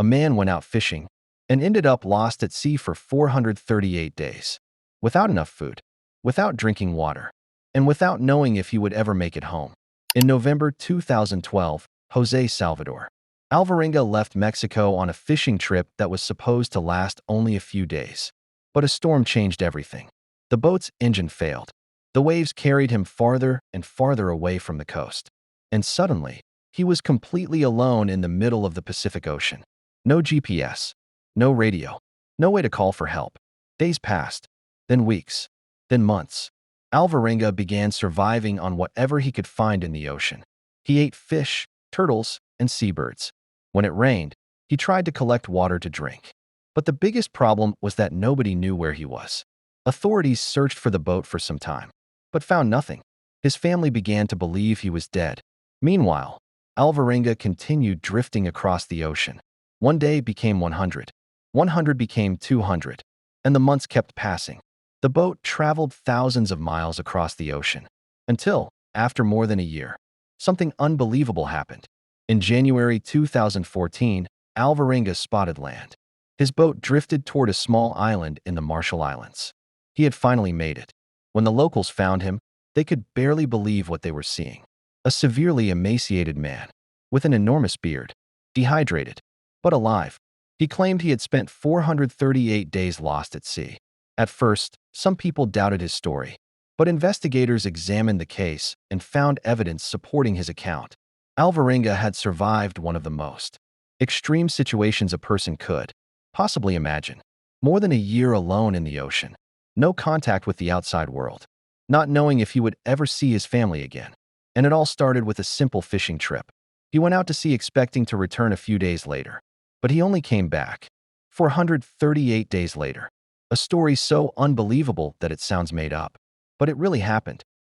A man went out fishing and ended up lost at sea for 438 days, without enough food, without drinking water, and without knowing if he would ever make it home. In November 2012, José Salvador Alvarenga left Mexico on a fishing trip that was supposed to last only a few days. But a storm changed everything. The boat's engine failed. The waves carried him farther and farther away from the coast. And suddenly, he was completely alone in the middle of the Pacific Ocean. No GPS, no radio, no way to call for help. Days passed, then weeks, then months. Alvarenga began surviving on whatever he could find in the ocean. He ate fish, turtles, and seabirds. When it rained, he tried to collect water to drink. But the biggest problem was that nobody knew where he was. Authorities searched for the boat for some time, but found nothing. His family began to believe he was dead. Meanwhile, Alvarenga continued drifting across the ocean. One day became 100. 100 became 200. And the months kept passing. The boat traveled thousands of miles across the ocean. Until, after more than a year, something unbelievable happened. In January 2014, Alvarenga spotted land. His boat drifted toward a small island in the Marshall Islands. He had finally made it. When the locals found him, they could barely believe what they were seeing. A severely emaciated man, with an enormous beard, dehydrated, but alive. He claimed he had spent 438 days lost at sea. At first, some people doubted his story, but investigators examined the case and found evidence supporting his account. Alvarenga had survived one of the most extreme situations a person could possibly imagine. More than a year alone in the ocean, no contact with the outside world, not knowing if he would ever see his family again. And it all started with a simple fishing trip. He went out to sea expecting to return a few days later, but he only came back 438 days later. A story so unbelievable that it sounds made up. But it really happened.